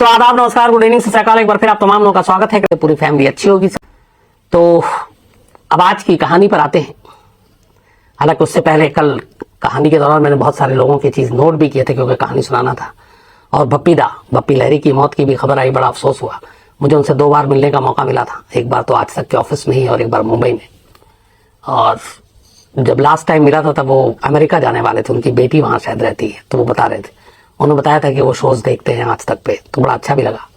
तो आदाब, नमस्कार, गुड इवनिंग, सत श्री अकाल। एक बार फिर आप तमाम लोगों का स्वागत है कि पूरी फैमिली अच्छी होगी। तो अब आज की कहानी पर आते हैं। हालांकि उससे पहले कल कहानी के दौरान मैंने बहुत सारे लोगों की चीज नोट भी किए थे क्योंकि कहानी सुनाना था। और बप्पी लहरी की मौत की भी खबर आई, बड़ा अफसोस हुआ। मुझे उनसे 2 बार मिलने का मौका मिला था, एक बार तो आज तक के ऑफिस में ही और एक बार मुंबई में। और जब लास्ट टाइम मिला था तब वो अमेरिका जाने वाले थे, उनकी बेटी वहां शायद रहती है, तो वो बता रहे थे, उन्होंने बताया था कि वो शोज देखते हैं आज तक पे, तो बड़ा अच्छा भी लगा।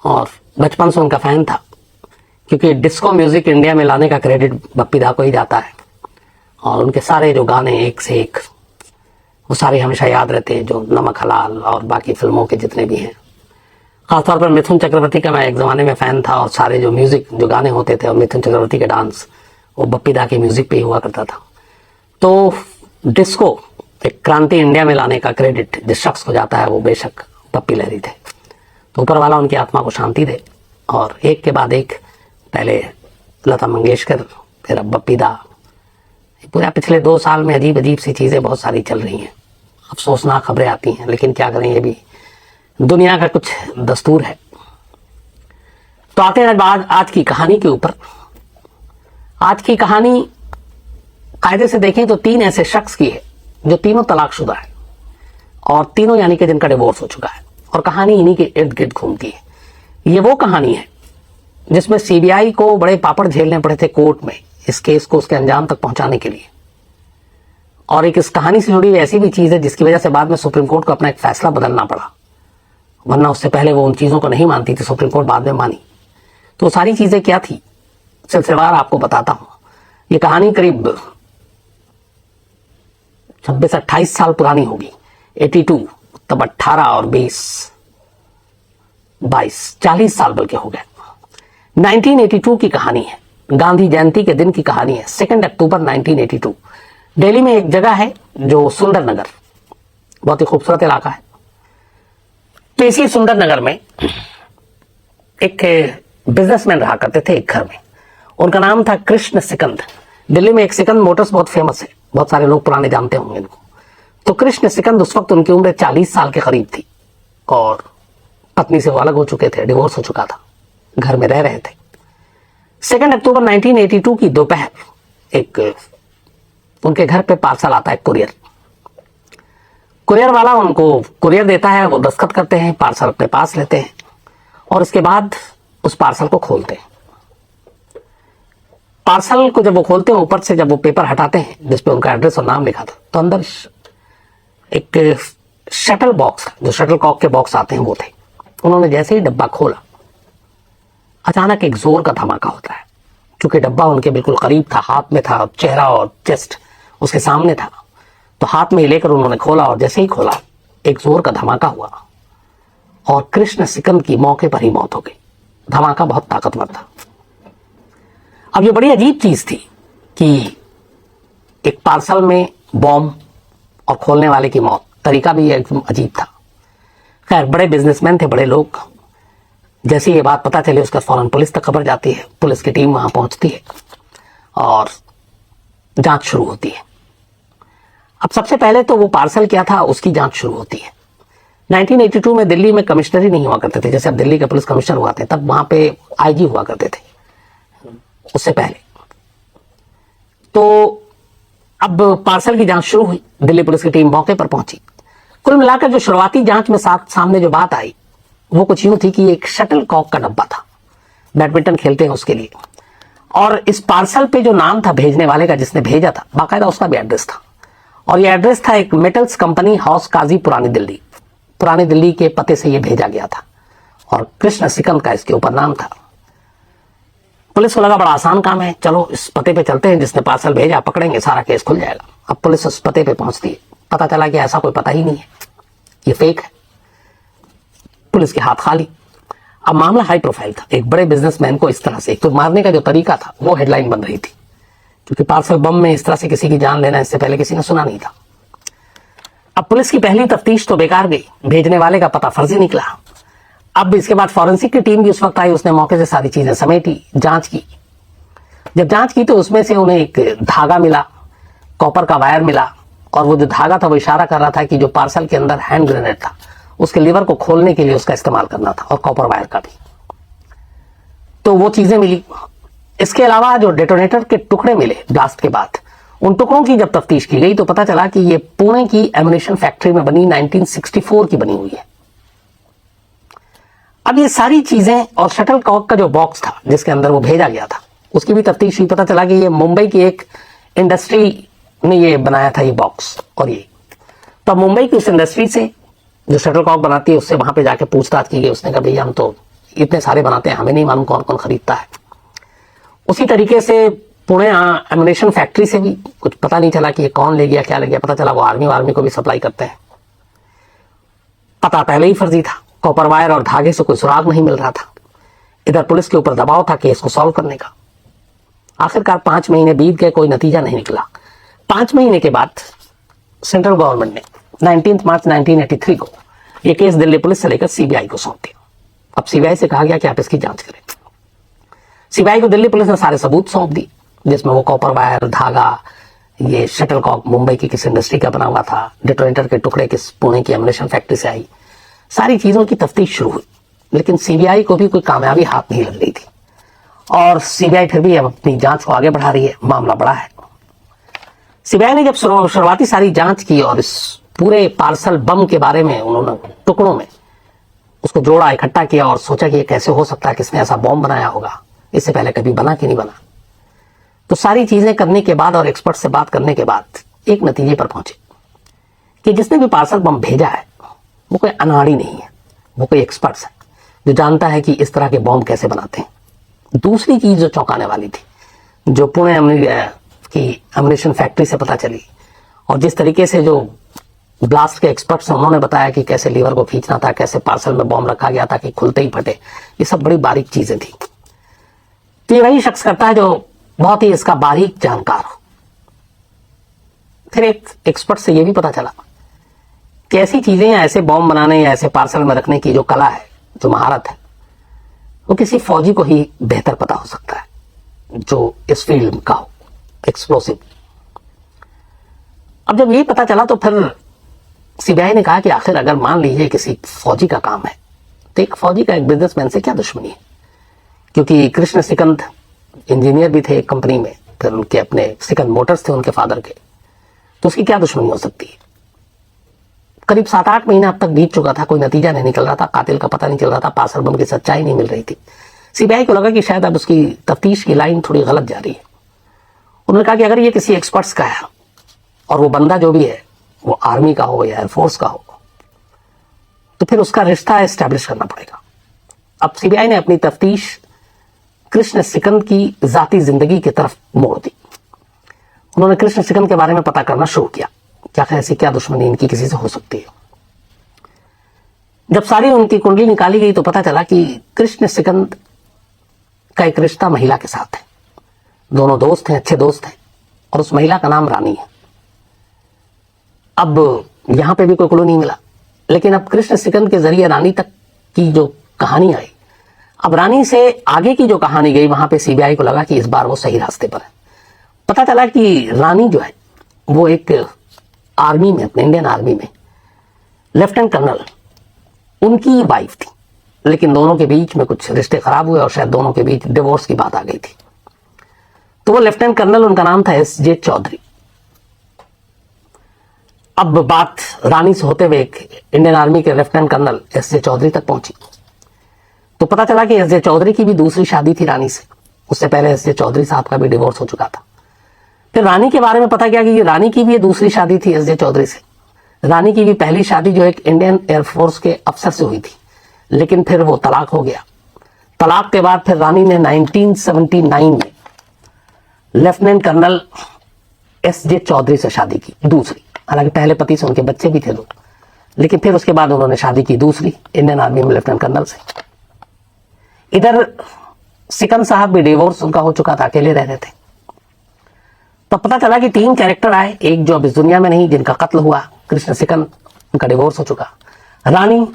और बचपन से उनका फैन था क्योंकि डिस्को म्यूजिक इंडिया में लाने का क्रेडिट बप्पी दा को ही जाता है। और उनके सारे जो गाने एक से एक, वो सारे हमेशा याद रहते हैं, जो नमक हलाल और बाकी फिल्मों के जितने भी हैं। खासतौर पर मिथुन चक्रवर्ती का मैं एक जमाने में फैन था और सारे जो म्यूजिक जो गाने होते थे और मिथुन चक्रवर्ती के डांस, वो बप्पी दा के म्यूजिक पे ही हुआ करता था। तो डिस्को एक क्रांति इंडिया में लाने का क्रेडिट जिस शख्स को जाता है वो बेशक बप्पी लहरी थे। तो ऊपर वाला उनकी आत्मा को शांति दे। और एक के बाद एक, पहले लता मंगेशकर, फिर अब बप्पी दा। पूरा पिछले 2 साल में अजीब अजीब सी चीजें बहुत सारी चल रही हैं, अफसोसनाक खबरें आती हैं, लेकिन क्या करें, ये भी दुनिया का कुछ दस्तूर है। तो आते हैं आज की कहानी के ऊपर। आज की कहानी कायदे से देखें तो 3 ऐसे शख्स की है जो तीनों तलाकशुदा है और तीनों यानी कि जिनका डिवोर्स हो चुका है, और कहानी इन्हीं के इर्द गिर्द घूमती है। ये वो कहानी है जिसमें सीबीआई को बड़े पापड़ झेलने पड़े थे कोर्ट में इस केस को उसके अंजाम तक पहुंचाने के लिए। और एक इस कहानी से जुड़ी हुई ऐसी भी चीज है जिसकी वजह से बाद में सुप्रीम कोर्ट को अपना एक फैसला बदलना पड़ा, वरना उससे पहले वो उन चीजों को नहीं मानती थी, सुप्रीम कोर्ट बाद में मानी। तो सारी चीजें क्या थी, सिलसिलेवार आपको बताता हूं। ये कहानी करीब 26-28 साल पुरानी होगी, 82, तब 18 और 20, 22, 40 साल बल्कि हो गए। 1982 की कहानी है, गांधी जयंती के दिन की कहानी है। 2 अक्टूबर 1982, दिल्ली में एक जगह है जो सुंदर नगर, बहुत ही खूबसूरत इलाका है। तो इसी सुंदर नगर में एक बिजनेसमैन रहा करते थे एक घर में, उनका नाम था कृष्ण सिकंद। दिल्ली में एक सिकंद मोटर्स बहुत फेमस है, बहुत सारे लोग पुराने जानते होंगे इनको। तो कृष्ण सिकंद उस वक्त उनकी उम्र 40 साल के करीब थी और पत्नी से वो अलग हो चुके थे, डिवोर्स हो चुका था, घर में रह रहे थे। 2 अक्टूबर 1982 की दोपहर एक उनके घर पे पार्सल आता है, कुरियर वाला उनको कुरियर देता है, वो दस्तखत करते हैं, पार्सल अपने पास लेते हैं और उसके बाद उस पार्सल को खोलते हैं। पार्सल को जब वो खोलते हैं, ऊपर से जब वो पेपर हटाते हैं जिसपे उनका एड्रेस और नाम लिखा था, तो अंदर एक शटल बॉक्स, जो शटल कॉक के बॉक्स आते हैं वो थे। उन्होंने जैसे ही डब्बा खोला, अचानक एक जोर का धमाका होता है। क्योंकि डब्बा उनके बिल्कुल करीब था, हाथ में था, चेहरा और चेस्ट उसके सामने था, तो हाथ में लेकर उन्होंने खोला और जैसे ही खोला एक जोर का धमाका हुआ और कृष्ण सिकंद की मौके पर ही मौत हो गई। धमाका बहुत ताकतवर था। अब ये बड़ी अजीब चीज थी कि एक पार्सल में बॉम्ब और खोलने वाले की मौत, तरीका भी एकदम अजीब था। खैर, बड़े बिजनेसमैन थे, बड़े लोग। जैसे ये बात पता चली उसका फौरन पुलिस तक खबर जाती है, पुलिस की टीम वहां पहुंचती है और जांच शुरू होती है। अब सबसे पहले तो वो पार्सल क्या था उसकी जांच शुरू होती है। 1982 में दिल्ली में कमिश्नर ही नहीं हुआ करते थे, जैसे अब दिल्ली के पुलिस कमिश्नर हुआ थे, तब वहां पे आईजी हुआ करते थे उससे पहले। तो अब पार्सल की जांच शुरू हुई, दिल्ली पुलिस की टीम मौके पर पहुंची। कुल मिलाकर जो शुरुआती जांच में सामने जो बात आई वो कुछ यूं थी कि एक शटल कॉक का डब्बा था, बैडमिंटन खेलते हैं उसके लिए, और इस पार्सल पे जो नाम था भेजने वाले का, जिसने भेजा था, बाकायदा उसका भी एड्रेस था। और ये एड्रेस था एक मेटल्स कंपनी हाउस, काजी, पुरानी दिल्ली के पते से ये भेजा गया था और कृष्ण सिकंद का इसके ऊपर नाम था। पुलिस को लगा बड़ा आसान काम है, चलो इस पते पे चलते हैं, जिसने पार्सल भेजा पकड़ेंगे, सारा केस खुल जाएगा। अब पुलिस उस पते पे पहुंचती है, पता चला कि ऐसा कोई पता ही नहीं है, ये फेक है। पुलिस के हाथ खाली। अब मामला हाई प्रोफाइल था, एक बड़े बिजनेसमैन को इस तरह से, एक तो मारने का जो तरीका था वो हेडलाइन बन रही थी, क्योंकि पार्सल बम में इस तरह से किसी की जान लेना इससे पहले किसी ने सुना नहीं था। अब पुलिस की पहली तफ्तीश तो बेकार गई, भेजने वाले का पता फर्जी निकला। अब इसके बाद फॉरेंसिक की टीम भी उस वक्त आई, उसने मौके से सारी चीजें समेटी, जांच की। जब जांच की तो उसमें से उन्हें एक धागा मिला, कॉपर का वायर मिला, और वो जो धागा था वो इशारा कर रहा था कि जो पार्सल के अंदर हैंड ग्रेनेड था उसके लीवर को खोलने के लिए उसका इस्तेमाल करना था, और कॉपर वायर का भी। तो वो चीजें मिली। इसके अलावा जो डेटोनेटर के टुकड़े मिले ब्लास्ट के बाद, उन टुकड़ों की जब तफ्तीश की गई तो पता चला कि ये पुणे की एम्यूनिशन फैक्ट्री में बनी 1964 की बनी हुई है। अब ये सारी चीजें और शटल कॉक का जो बॉक्स था जिसके अंदर वो भेजा गया था, उसकी भी तफ्तीश हुई। पता चला कि ये मुंबई की एक इंडस्ट्री ने ये बनाया था ये बॉक्स। और ये तो मुंबई की उस इंडस्ट्री से जो शटल कॉक बनाती है उससे वहां पे जाके पूछताछ की गई। उसने कहा भैया हम तो इतने सारे बनाते हैं, हमें नहीं मालूम कौन कौन खरीदता है। उसी तरीके से पुणे एम्यूनिशन फैक्ट्री से भी कुछ पता नहीं चला कि ये कौन ले गया क्या ले गया। पता चला वो आर्मी को भी सप्लाई करते हैं। पता पहले ही फर्जी था, कॉपर वायर और धागे से कोई सुराग नहीं मिल रहा था। इधर पुलिस के ऊपर दबाव था केस को सॉल्व करने का। आखिरकार 5 महीने बीत गए, कोई नतीजा नहीं निकला। 5 महीने के बाद सेंट्रल गवर्नमेंट ने 19 मार्च 1983 को यह केस दिल्ली पुलिस से लेकर सीबीआई को सौंप दिया। अब सीबीआई से कहा गया कि आप इसकी जांच करें। सीबीआई को दिल्ली पुलिस ने सारे सबूत सौंप दिए, जिसमें वो कॉपर वायर, धागा, ये शटलकॉक मुंबई की किस इंडस्ट्री का बना हुआ था, डेटोनेटर के टुकड़े किस पुणे की एम्यूनिशन फैक्ट्री से आई। सारी चीजों की तफ्तीश शुरू हुई, लेकिन सीबीआई को भी कोई कामयाबी हाथ नहीं लग रही थी। और सीबीआई फिर भी अब अपनी जांच को आगे बढ़ा रही है। मामला बड़ा है। सीबीआई ने जब शुरुआती सारी जांच की और इस पूरे पार्सल बम के बारे में उन्होंने टुकड़ों में उसको जोड़ा, इकट्ठा किया और सोचा कि ये कैसे हो सकता है, किसने ऐसा बॉम्ब बनाया होगा, इससे पहले कभी बना कि नहीं बना। तो सारी चीजें करने के बाद और एक्सपर्ट से बात करने के बाद एक नतीजे पर पहुंचे कि जिसने भी पार्सल बम भेजा है वो कोई अनाड़ी नहीं है, वो कोई एक्सपर्ट है जो जानता है कि इस तरह के बॉम्ब कैसे बनाते हैं। दूसरी चीज जो चौंकाने वाली थी, जो पुणे की एम्यूनिशन फैक्ट्री से पता चली और जिस तरीके से जो ब्लास्ट के एक्सपर्ट्स हैं उन्होंने बताया कि कैसे लीवर को खींचना था, कैसे पार्सल में बॉम्ब रखा गया था कि खुलते ही फटे, ये सब बड़ी बारीक चीजें थी। तो ये वही शख्स करता है जो बहुत ही इसका बारीक जानकार हो। फिर एक एक्सपर्ट से यह भी पता चला कि ऐसी चीजें या ऐसे बॉम्ब बनाने या ऐसे पार्सल में रखने की जो कला है, जो महारत है, वो किसी फौजी को ही बेहतर पता हो सकता है जो इस फील्ड का हो, एक्सप्लोसिव। अब जब यही पता चला तो फिर सीबीआई ने कहा कि आखिर अगर मान लीजिए किसी फौजी का काम है तो एक फौजी का एक बिजनेसमैन से क्या दुश्मनी है। क्योंकि कृष्ण सिकंद इंजीनियर भी थे एक कंपनी में, फिर उनके अपने सिकंद मोटर्स थे उनके फादर के, तो उसकी क्या दुश्मनी हो सकती है। करीब 7-8 महीना अब तक बीत चुका था, कोई नतीजा नहीं निकल रहा था, कातिल का पता नहीं चल रहा था, पार्सल बम की सच्चाई नहीं मिल रही थी। सीबीआई को लगा कि शायद अब उसकी तफ्तीश की लाइन थोड़ी गलत जा रही है। उन्होंने कहा कि अगर ये किसी एक्सपर्ट्स का है और वो बंदा जो भी है वो आर्मी का हो या एयरफोर्स का हो, तो फिर उसका रिश्ता एस्टैब्लिश करना पड़ेगा। अब सीबीआई ने अपनी तफ्तीश कृष्ण सिकंद की जाती जिंदगी की तरफ मोड़ दी। उन्होंने कृष्ण सिकंद के बारे में पता करना शुरू किया, क्या ऐसी क्या दुश्मनी इनकी किसी से हो सकती है। जब सारी उनकी कुंडली निकाली गई तो पता चला कि कृष्ण सिकंद का एक रिश्ता महिला के साथ है। दोनों दोस्त हैं, अच्छे दोस्त हैं, और उस महिला का नाम रानी है। अब यहां पे भी कोई क्लू नहीं मिला, लेकिन अब कृष्ण सिकंद के जरिए रानी तक की जो कहानी आई, अब रानी से आगे की जो कहानी गई, वहां पे सीबीआई को लगा कि इस बार वो सही रास्ते पर है। पता चला कि रानी जो है वो एक आर्मी में, अपने इंडियन आर्मी में लेफ्टिनेंट कर्नल उनकी वाइफ थी, लेकिन दोनों के बीच में कुछ रिश्ते खराब हुए और शायद दोनों के बीच डिवोर्स की बात आ गई थी। तो वो लेफ्टिनेंट कर्नल, उनका नाम था एस.जे. चौधरी। अब बात रानी से होते हुए एक इंडियन आर्मी के लेफ्टिनेंट कर्नल एस.जे. चौधरी तक पहुंची, तो पता चला कि एस.जे. चौधरी की भी दूसरी शादी थी रानी से। उससे पहले एस.जे. चौधरी साहब का भी डिवोर्स हो चुका था। फिर रानी के बारे में पता किया कि रानी की भी दूसरी शादी थी एस.जे. चौधरी से। रानी की भी पहली शादी जो एक इंडियन एयरफोर्स के अफसर से हुई थी, लेकिन फिर वो तलाक हो गया। तलाक के बाद फिर रानी ने 1979 में लेफ्टिनेंट कर्नल एस.जे. चौधरी से शादी की, दूसरी। हालांकि पहले पति से उनके बच्चे भी थे 2, लेकिन फिर उसके बाद उन्होंने शादी की दूसरी इंडियन आर्मी में लेफ्टिनेंट कर्नल से। इधर सिकंद साहब भी डिवोर्स उनका हो चुका था, अकेले रह रहे थे। तो पता चला कि 3 कैरेक्टर आए, एक जो अब इस दुनिया में नहीं, जिनका कत्ल हुआ, कृष्ण सिकंद, उनका डिवोर्स हो चुका। रानी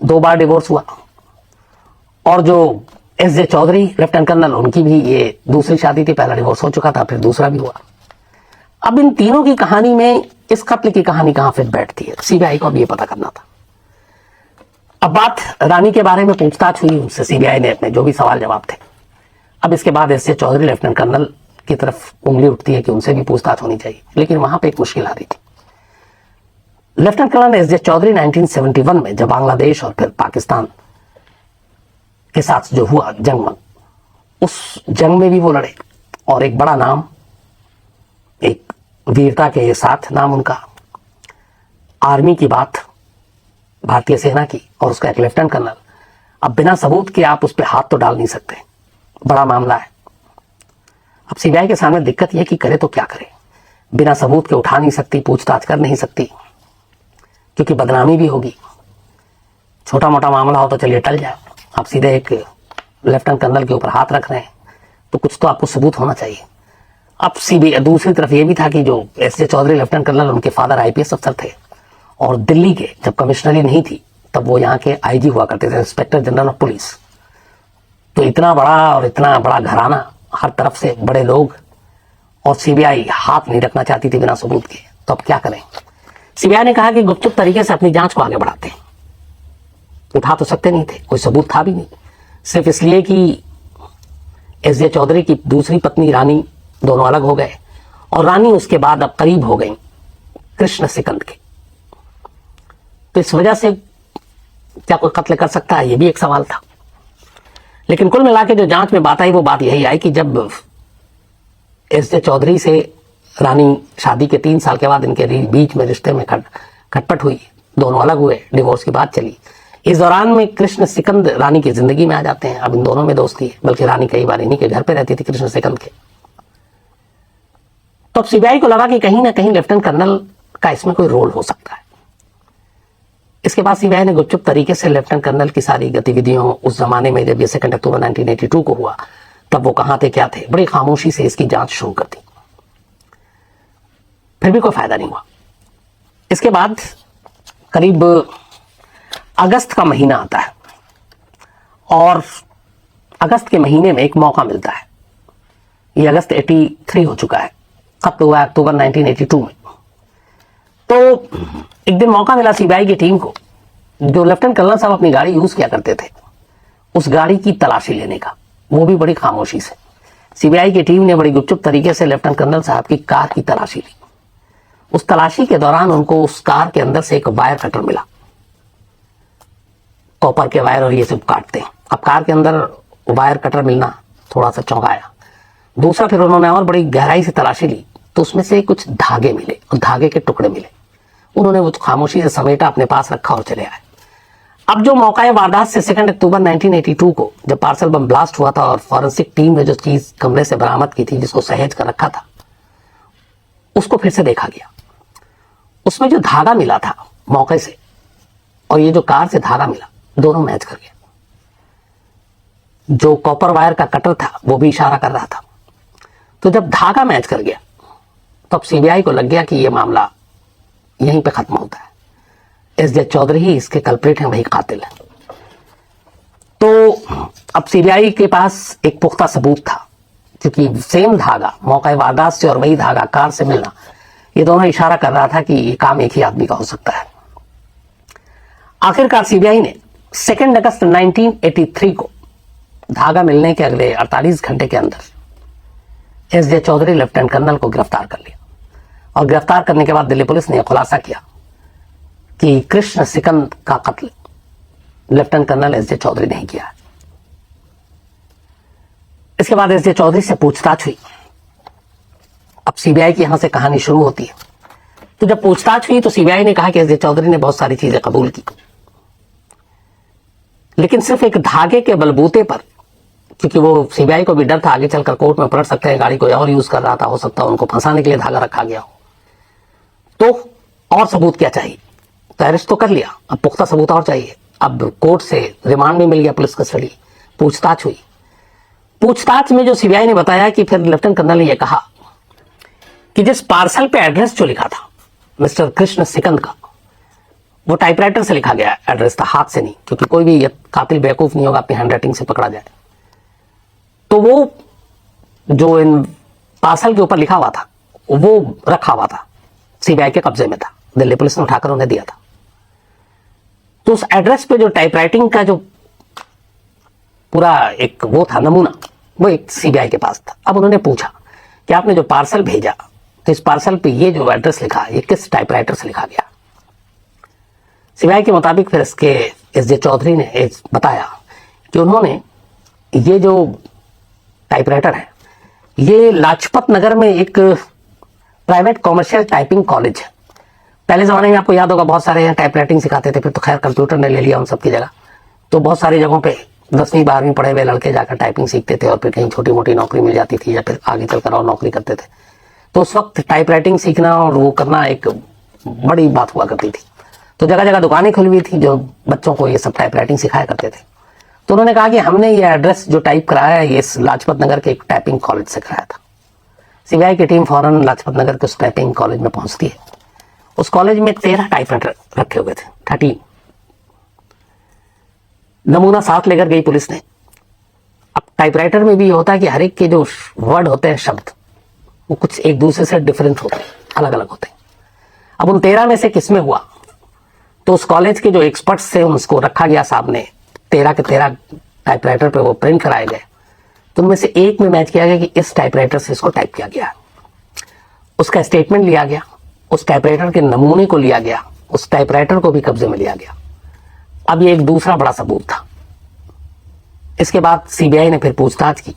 2 बार डिवोर्स हुआ, और जो एस.जे. चौधरी लेफ्टिनेंट कर्नल, उनकी भी ये दूसरी शादी थी, पहला डिवोर्स हो चुका था, फिर दूसरा भी हुआ। अब इन तीनों की कहानी में इस कत्ल की कहानी कहां फिट बैठती है, सीबीआई को अब ये पता करना था। अब बात रानी के बारे में पूछताछ हुई उनसे, सीबीआई ने अपने जो भी सवाल जवाब थे। अब इसके बाद S J Chaudhary lieutenant colonel की तरफ उंगली उठती है कि उनसे भी पूछताछ होनी चाहिए, लेकिन वहां पे एक मुश्किल आ रही थी। Lieutenant colonel S J Chaudhary 1971 में जब बांग्लादेश और फिर पाकिस्तान के साथ जो हुआ जंग में, उस जंग में भी वो लड़े और एक बड़ा नाम, एक वीरता के साथ नाम उनका, आर्मी की बात, भारतीय सेना की, और उसका एक लेफ्टिनेंट कर्नल। अब बिना सबूत के आप उस पर हाथ तो डाल नहीं सकते, बड़ा मामला है। अब सीबीआई के सामने दिक्कत यह कि करे तो क्या करे, बिना सबूत के उठा नहीं सकती, पूछताछ कर नहीं सकती, क्योंकि बदनामी भी होगी। छोटा मोटा मामला हो तो चलिए टल जाए, आप सीधे एक लेफ्टिनेंट कर्नल के ऊपर हाथ रख रहे हैं तो कुछ तो आपको सबूत होना चाहिए। अब सीबीआई दूसरी तरफ यह भी था कि जो S J Chaudhary lieutenant colonel, उनके फादर आईपीएस अफसर थे, और दिल्ली के जब कमिश्नरी नहीं थी तब वो यहाँ के आईजी हुआ करते थे, इंस्पेक्टर जनरल ऑफ पुलिस। तो इतना बड़ा घराना, हर तरफ से बड़े लोग, और सीबीआई हाथ नहीं रखना चाहती थी बिना सबूत के। तो अब क्या करें? सीबीआई ने कहा कि गुपचुप तरीके से अपनी जांच को आगे बढ़ाते हैं। उठा तो सकते नहीं थे, कोई सबूत था भी नहीं, सिर्फ इसलिए कि एस जे चौधरी की दूसरी पत्नी रानी, दोनों अलग हो गए, और रानी उसके बाद अब करीब हो गई कृष्ण सिकंद के। तो इस वजह से क्या कोई कत्ल कर सकता है, यह भी एक सवाल था। लेकिन कुल मिला के जो जांच में बात आई वो बात यही आई कि जब एस जे चौधरी से रानी शादी के 3 साल के बाद इनके बीच में रिश्ते में खटपट हुई, दोनों अलग हुए, डिवोर्स की बात चली। इस दौरान में कृष्ण सिकंद रानी की जिंदगी में आ जाते हैं। अब इन दोनों में दोस्ती है, बल्कि रानी कई बार इन्हीं के घर पे रहती थी, कृष्ण सिकंद के। तो अब सीबीआई को लगा कि कहीं ना कहीं लेफ्टिनेंट कर्नल का इसमें कोई रोल हो सकता है। इसके बाद सीबीआई ने गुपचुप तरीके से लेफ्टिनेंट कर्नल की सारी गतिविधियों, उस जमाने में जब ये 2 अक्टूबर 1982 को हुआ, तब वो कहां थे, क्या थे, बड़ी खामोशी से इसकी जांच शुरू कर दी। फिर भी कोई फायदा नहीं हुआ। इसके बाद करीब अगस्त का महीना आता है, और अगस्त के महीने में एक मौका मिलता है। ये अगस्त 83 हो चुका है, खत्म हुआ अक्टूबर 1982 में। तो एक दिन मौका मिला सीबीआई की टीम को, जो लेफ्टिनेंट कर्नल साहब अपनी गाड़ी यूज किया करते थे, उस गाड़ी की तलाशी लेने का, वो भी बड़ी खामोशी से। सीबीआई की टीम ने बड़ी गुपचुप तरीके से लेफ्टिनेंट कर्नल साहब की कार की तलाशी ली। उस तलाशी के दौरान उनको उस कार के अंदर से एक वायर कटर मिला, कॉपर के वायर, और ये सब काटते हैं। अब कार के अंदर वायर कटर मिलना थोड़ा सा चौंकाया। दूसरा, फिर उन्होंने और बड़ी गहराई से तलाशी ली तो उसमें से कुछ धागे मिले, और धागे के टुकड़े मिले। उन्होंने वो खामोशी से समेटा, अपने पास रखा और चले आए। अब जो मौका वारदात से 2 अक्टूबर 1982 को जब पार्सल बम ब्लास्ट हुआ था, और फॉरेंसिक टीम ने जो चीज कमरे से बरामद की थी, जिसको सहेज कर रखा था, उसको फिर से देखा गया। उसमें जो धागा मिला था मौके से, और ये जो कार से धागा मिला, दोनों मैच कर गया। जो कॉपर वायर का कटर था वो भी इशारा कर रहा था। तो जब धागा मैच कर गया, तब सीबीआई को लग गया कि यह मामला यहीं पे खत्म होता है, एस जे चौधरी ही इसके कल्प्रिट हैं, वही कातिल है। तो अब सीबीआई के पास एक पुख्ता सबूत था, क्योंकि सेम धागा मौका वारदात से और वही धागा कार से मिलना, ये दोनों इशारा कर रहा था कि ये काम एक ही आदमी का हो सकता है। आखिरकार सीबीआई ने 2 अगस्त 1983 को धागा मिलने के अगले 48 घंटे के अंदर S J Chaudhary lieutenant colonel को गिरफ्तार कर लिया। और गिरफ्तार करने के बाद दिल्ली पुलिस ने खुलासा किया कि कृष्ण सिकंद का कत्ल lieutenant colonel S J Chaudhary ने किया। इसके बाद एस जे चौधरी से पूछताछ हुई। अब सीबीआई की यहां से कहानी शुरू होती है। तो जब पूछताछ हुई तो सीबीआई ने कहा कि एस जे चौधरी ने बहुत सारी चीजें कबूल की, लेकिन सिर्फ एक धागे के बलबूते पर, क्योंकि वो सीबीआई को भी डर था आगे चलकर कोर्ट में पलट सकते हैं, गाड़ी कोई और यूज कर रहा था, हो सकता है उनको फंसाने के लिए धागा रखा गया हो। तो और सबूत क्या चाहिए? तो अरेस्ट तो कर लिया, अब पुख्ता सबूत और चाहिए। अब कोर्ट से रिमांड में मिल गया, पुलिस कस्टडी, पूछताछ हुई। पूछताछ में जो सीबीआई ने बताया कि फिर लेफ्टिनेंट कर्नल ने यह कहा कि जिस पार्सल पे एड्रेस जो लिखा था मिस्टर कृष्ण सिकंद का, वो टाइपराइटर से लिखा गया एड्रेस था, हाथ से नहीं, क्योंकि कोई भी कातिल बेवकूफ नहीं होगा अपनी हैंडराइटिंग से पकड़ा जाए। तो वो जो इन पार्सल के ऊपर लिखा हुआ था वो रखा हुआ था, सीबीआई के कब्जे में था, दिल्ली पुलिस ने उठाकर उन्हें दिया था। तो उस एड्रेस पे जो टाइपराइटिंग का जो पूरा एक वो था नमूना, वो एक सीबीआई के पास था। अब उन्होंने पूछा कि आपने जो पार्सल भेजा, तो इस पार्सल पे ये जो एड्रेस लिखा, ये किस टाइपराइटर से लिखा गया? सीबीआई के मुताबिक फिर इसके एस.जे. चौधरी ने बताया कि उन्होंने ये जो टाइपराइटर है, ये लाजपत नगर में एक प्राइवेट कॉमर्शियल टाइपिंग कॉलेज है। पहले जमाने में आपको याद होगा बहुत सारे यहाँ टाइपराइटिंग सिखाते थे, फिर तो खैर कंप्यूटर ने ले लिया उन सबकी जगह। तो बहुत सारी जगहों पे 10वीं 12वीं पढ़े हुए लड़के जाकर टाइपिंग सीखते थे और फिर कहीं छोटी मोटी नौकरी मिल जाती थी या फिर आगे चलकर और नौकरी करते थे। तो उस वक्त टाइपराइटिंग सीखना और वो करना एक बड़ी बात हुआ करती थी। तो जगह जगह दुकानें खुली हुई थी जो बच्चों को ये सब टाइपराइटिंग सिखाया करते थे। तो उन्होंने कहा कि हमने ये एड्रेस जो टाइप कराया है, ये इस लाजपत नगर के एक टाइपिंग कॉलेज से कराया था। सीबीआई की टीम फौरन लाजपत नगर के उस टाइपिंग कॉलेज में पहुंचती है। उस कॉलेज में 13 टाइपराइटर रखे हुए थे, 13। नमूना साथ लेकर गई पुलिस ने। अब टाइपराइटर में भी होता है कि हर एक के जो वर्ड होते हैं, शब्द, वो कुछ एक दूसरे से डिफरेंट होते हैं, अलग अलग होते हैं। अब उन 13 में से किसमें हुआ, तो उस कॉलेज के जो एक्सपर्ट्स थे उनको रखा गया सामने, 13 के 13 टाइपराइटर पे वो प्रिंट कराए गए। तो उनमें से एक में मैच किया गया कि इस टाइपराइटर से इसको टाइप किया गया। उसका स्टेटमेंट लिया गया, उस टाइपराइटर के नमूने को लिया गया, उस टाइपराइटर को भी कब्जे में लिया गया। अब ये एक दूसरा बड़ा सबूत था। इसके बाद सीबीआई ने फिर पूछताछ की।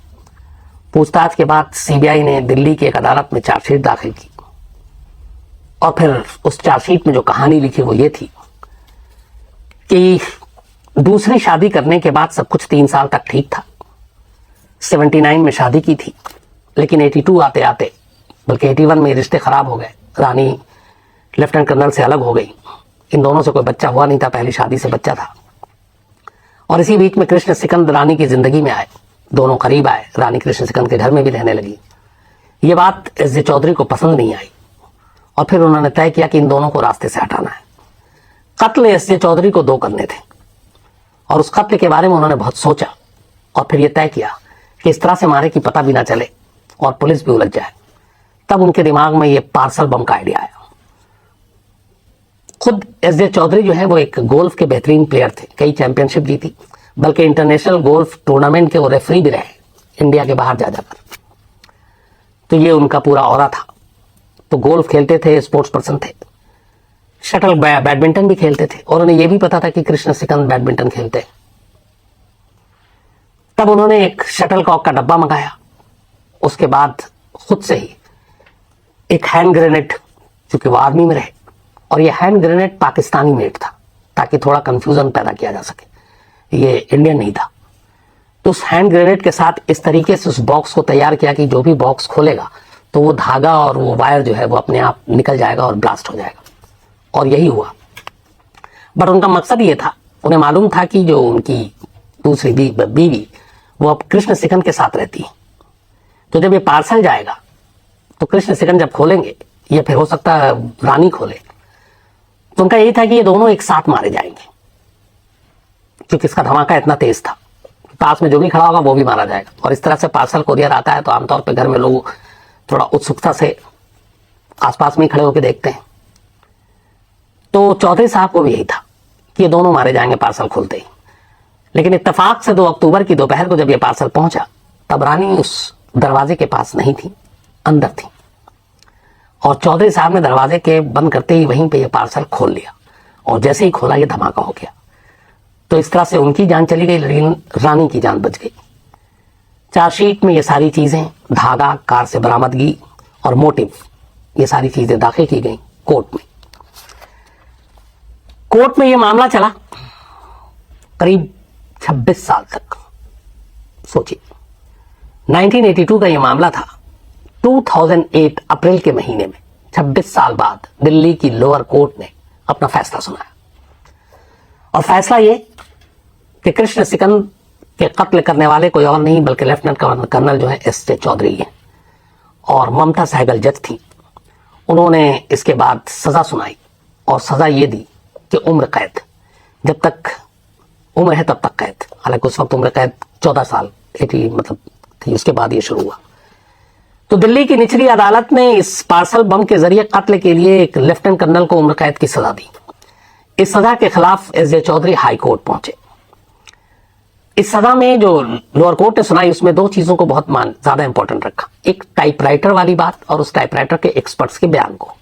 पूछताछ के बाद सीबीआई ने दिल्ली की एक अदालत में चार्जशीट दाखिल की और फिर उस चार्जशीट में जो कहानी लिखी वो ये थी कि दूसरी शादी करने के बाद सब कुछ 3 साल तक ठीक था। 79 में शादी की थी, लेकिन 82 आते आते, बल्कि 81 में रिश्ते खराब हो गए। रानी लेफ्टिनेंट कर्नल से अलग हो गई। इन दोनों से कोई बच्चा हुआ नहीं था, पहली शादी से बच्चा था। और इसी बीच में कृष्ण सिकंद रानी की जिंदगी में आए, दोनों करीब आए, रानी कृष्ण सिकंद के घर में भी रहने लगी। ये बात एस.जे. चौधरी को पसंद नहीं आई और फिर उन्होंने तय किया कि इन दोनों को रास्ते से हटाना है। कत्ल एस.जे. चौधरी को 2 करने थे और उस कत्ल के बारे में उन्होंने बहुत सोचा और फिर यह तय किया कि इस तरह से मारे कि पता भी ना चले और पुलिस भी उलझ जाए। तब उनके दिमाग में ये पार्सल बम का आइडिया आया। खुद एस.जे. चौधरी जो है वो एक गोल्फ के बेहतरीन प्लेयर थे, कई चैंपियनशिप जीती, बल्कि इंटरनेशनल गोल्फ टूर्नामेंट के वो रेफरी भी रहे इंडिया के बाहर जा जाकर। तो ये उनका पूरा ऑरा था। तो गोल्फ खेलते थे, स्पोर्ट्स पर्सन थे, शटल बैडमिंटन भी खेलते थे और उन्हें यह भी पता था कि कृष्ण सिकंद बैडमिंटन खेलते। तब उन्होंने एक शटल कॉक का डब्बा मंगाया। उसके बाद खुद से ही एक हैंड ग्रेनेड, चूंकि वो आर्मी में रहे, और ये हैंड ग्रेनेड पाकिस्तानी मेड था ताकि थोड़ा कंफ्यूजन पैदा किया जा सके, ये इंडियन नहीं था। तो उस हैंड ग्रेनेड के साथ इस तरीके से उस बॉक्स को तैयार किया कि जो भी बॉक्स खोलेगा तो वो धागा और वो वायर जो है वो अपने आप निकल जाएगा और ब्लास्ट हो जाएगा। और यही हुआ। बट उनका मकसद ये था, उन्हें मालूम था कि जो उनकी दूसरी बीवी वो अब कृष्ण सिकंद के साथ रहती है। तो जब ये पार्सल जाएगा तो कृष्ण सिकंद जब खोलेंगे, ये फिर हो सकता है रानी खोले, तो उनका यही था कि ये दोनों एक साथ मारे जाएंगे, क्योंकि इसका धमाका इतना तेज था, पास में जो भी खड़ा होगा वो भी मारा जाएगा। और इस तरह से पार्सल कोरियर आता है तो आमतौर पर घर में लोग थोड़ा उत्सुकता से आसपास में ही खड़े होकर देखते हैं। तो चौधरी साहब को भी यही था कि ये दोनों मारे जाएंगे पार्सल खोलते ही। लेकिन इत्तेफाक से 2 अक्टूबर की दोपहर को जब ये पार्सल पहुंचा, तब रानी उस दरवाजे के पास नहीं थी, अंदर थी। और चौधरी साहब ने दरवाजे के बंद करते ही वहीं पे ये पार्सल खोल लिया और जैसे ही खोला ये धमाका हो गया। तो इस तरह से उनकी जान चली गई, लेकिन रानी की जान बच गई। चार्जशीट में ये सारी चीजें, धागा, कार से बरामदगी और मोटिव, ये सारी चीजें दाखिल की गई कोर्ट में। कोर्ट में ये मामला चला करीब 26 साल तक। सोचिए, 1982 का ये मामला था। 2008 अप्रैल के महीने में 26 साल बाद दिल्ली की लोअर कोर्ट ने अपना फैसला सुनाया। और फैसला ये कि कृष्ण सिकंद के कत्ल करने वाले कोई और नहीं बल्कि लेफ्टिनेंट कर्नल जो है एस.जे. चौधरी है और ममता सहगल जज थी। उन्होंने इसके बाद सजा सुनाई और सजा ये दी कि उम्र कैद, जब तक उम्र है तब तक कैद। हालांकि उस वक्त उम्र कैद 14 साल 80 मतलब थी, उसके बाद ये शुरू हुआ। तो दिल्ली की निचली अदालत ने इस पार्सल बम के जरिए कत्ल के लिए एक लेफ्टिनेंट कर्नल को उम्र कैद की सजा दी। इस सजा के खिलाफ एस.जे. चौधरी हाई कोर्ट पहुंचे। इस सजा में जो लोअर कोर्ट ने सुनाई उसमें दो चीजों को बहुत ज्यादा इंपॉर्टेंट रखा। एक टाइपराइटर वाली बात और उस टाइपराइटर के एक्सपर्ट्स के बयान को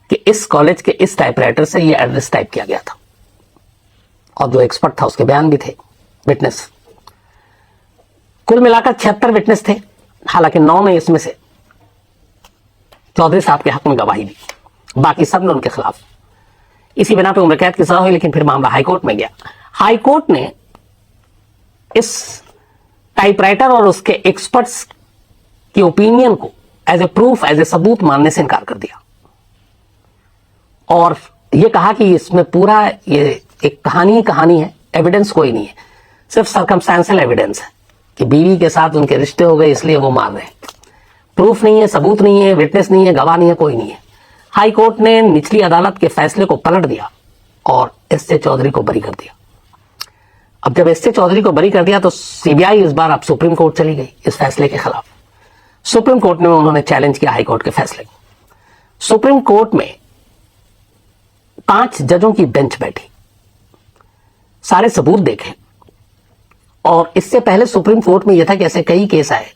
कि इस कॉलेज के इस टाइपराइटर से ये एड्रेस टाइप किया गया था, और जो एक्सपर्ट था उसके बयान भी थे, विटनेस। कुल मिलाकर 76 विटनेस थे, हालांकि 9 में इसमें से चौधरी साहब के हक में गवाही दी, बाकी सब ने उनके खिलाफ। इसी बिना पे उम्र कैद की सजा हुई, लेकिन फिर मामला हाईकोर्ट में गया। हाईकोर्ट ने इस टाइपराइटर और उसके एक्सपर्ट्स की ओपिनियन को as a proof, as a सबूत मानने से इनकार कर दिया, और यह कहा कि इसमें पूरा ये एक कहानी है, एविडेंस कोई नहीं है, सिर्फ सर्कमस्टेंशियल एविडेंस है कि बीवी के साथ उनके रिश्ते हो गए इसलिए वो मार रहे हैं। प्रूफ नहीं है, सबूत नहीं है, विटनेस नहीं है, गवाह नहीं है, कोई नहीं है। हाई कोर्ट ने निचली अदालत के फैसले को पलट दिया और एस.जे. चौधरी को बरी कर दिया। अब जब एस.जे. चौधरी को बरी कर दिया तो सीबीआई इस बार अब सुप्रीम कोर्ट चली गई इस फैसले के खिलाफ। सुप्रीम कोर्ट में उन्होंने चैलेंज किया हाई कोर्ट के फैसले को। सुप्रीम कोर्ट में 5 जजों की बेंच बैठी, सारे सबूत देखे, और इससे पहले सुप्रीम कोर्ट में यह था कि ऐसे कई केस आए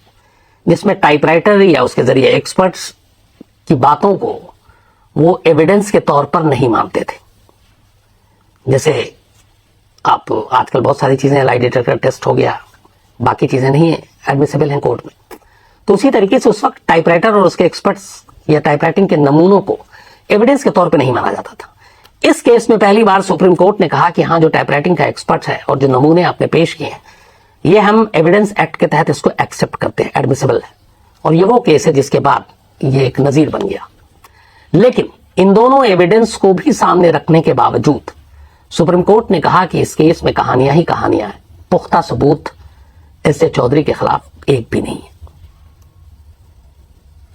जिसमें टाइपराइटर या उसके जरिए एक्सपर्ट्स की बातों को वो एविडेंस के तौर पर नहीं मानते थे। जैसे आप आजकल बहुत सारी चीजें, लाई डिटेक्टर टेस्ट हो गया, बाकी चीजें नहीं है, एडमिसिबल हैं कोर्ट में। तो उसी तरीके से उस वक्त टाइपराइटर और उसके एक्सपर्ट्स या टाइपराइटिंग के नमूनों को एविडेंस के तौर पर नहीं माना जाता था। इस केस में पहली बार सुप्रीम कोर्ट ने कहा कि हाँ, जो टाइपराइटिंग का एक्सपर्ट है और जो नमूने आपने पेश किए हैं, ये हम एविडेंस एक्ट के तहत इसको एक्सेप्ट करते हैं, एडमिसिबल है। और ये वो केस है जिसके बाद ये एक नजीर बन गया। लेकिन इन दोनों एविडेंस को भी सामने रखने के बावजूद सुप्रीम कोर्ट ने कहा कि इस केस में कहानियां ही कहानियां हैं, पुख्ता सबूत एस.जे. चौधरी के खिलाफ एक भी नहीं है।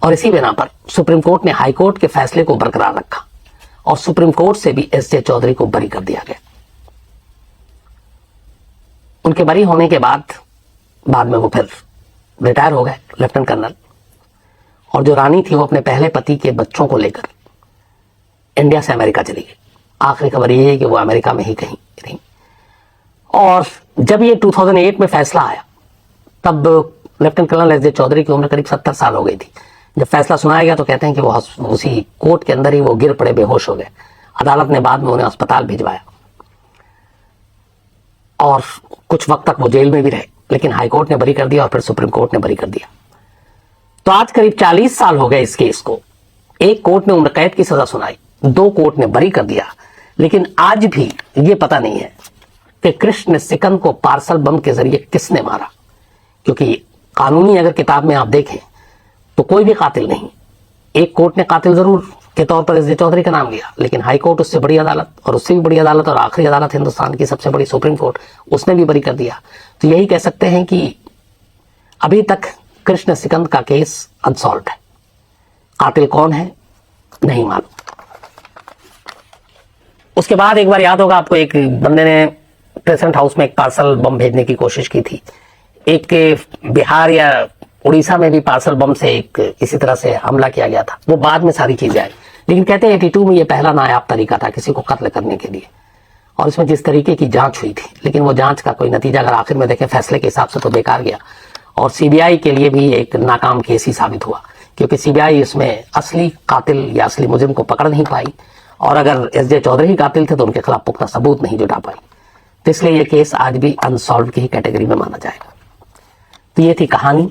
और इसी बिना पर सुप्रीम कोर्ट ने हाई कोर्ट के फैसले को बरकरार रखा और सुप्रीम कोर्ट से भी एस.जे. चौधरी को बरी कर दिया गया। उनके बरी होने के बाद में वो फिर रिटायर हो गए, लेफ्टिनेंट कर्नल। और जो रानी थी वो अपने पहले पति के बच्चों को लेकर इंडिया से अमेरिका चली गई। आखिरी खबर ये है कि वो अमेरिका में ही कहीं रही। और जब ये 2008 में फैसला आया तब लेफ्टिनेंट कर्नल एस.जे. चौधरी की उम्र करीब 70 साल हो गई थी। जब फैसला सुनाया गया तो कहते हैं कि वो उसी कोर्ट के अंदर ही वो गिर पड़े, बेहोश हो गए। अदालत ने बाद में उन्हें अस्पताल भिजवाया और कुछ वक्त तक वो जेल में भी रहे, लेकिन हाईकोर्ट ने बरी कर दिया और फिर सुप्रीम कोर्ट ने बरी कर दिया। तो आज करीब 40 साल हो गए इस केस को। एक कोर्ट ने उम्र कैद की सजा सुनाई, 2 कोर्ट ने बरी कर दिया, लेकिन आज भी ये पता नहीं है कि कृष्ण सिकंद को पार्सल बम के जरिए किसने मारा। क्योंकि कानूनी अगर किताब में आप देखें तो कोई भी कातिल नहीं। एक कोर्ट ने कातिल जरूर के तौर पर एस.जे. चौधरी का नाम लिया, लेकिन हाई कोर्ट, उससे बड़ी अदालत और उससे भी बड़ी अदालत और आखिरी अदालत हिंदुस्तान की सबसे बड़ी सुप्रीम कोर्ट, उसने भी बरी कर दिया। तो यही कह सकते हैं कि अभी तक कृष्ण सिकंद का केस अनसॉल्व्ड है। कातिल कौन है नहीं मालूम। उसके बाद एक बार याद होगा आपको, एक बंदे ने प्रेसिडेंट हाउस में एक पार्सल बम भेजने की कोशिश की थी। एक बिहार या उड़ीसा में भी पार्सल बम से एक इसी तरह से हमला किया गया था। वो बाद में सारी चीजें आई, लेकिन कहते हैं 82 में ये पहला नायाब तरीका था किसी को कत्ल करने के लिए। और इसमें जिस तरीके की जांच हुई थी, लेकिन वो जांच का कोई नतीजा अगर आखिर में देखें फैसले के हिसाब से तो बेकार गया, और सीबीआई के लिए भी एक नाकाम केस ही साबित हुआ, क्योंकि सीबीआई इसमें असली कातिल या असली मुजरिम को पकड़ नहीं पाई, और अगर एस.जे. चौधरी ही कातिल थे तो उनके खिलाफ पुख्ता सबूत नहीं जुटा पाई। तो इसलिए यह केस आज भी अनसॉल्व की ही कैटेगरी में माना जाएगा। तो ये थी कहानी।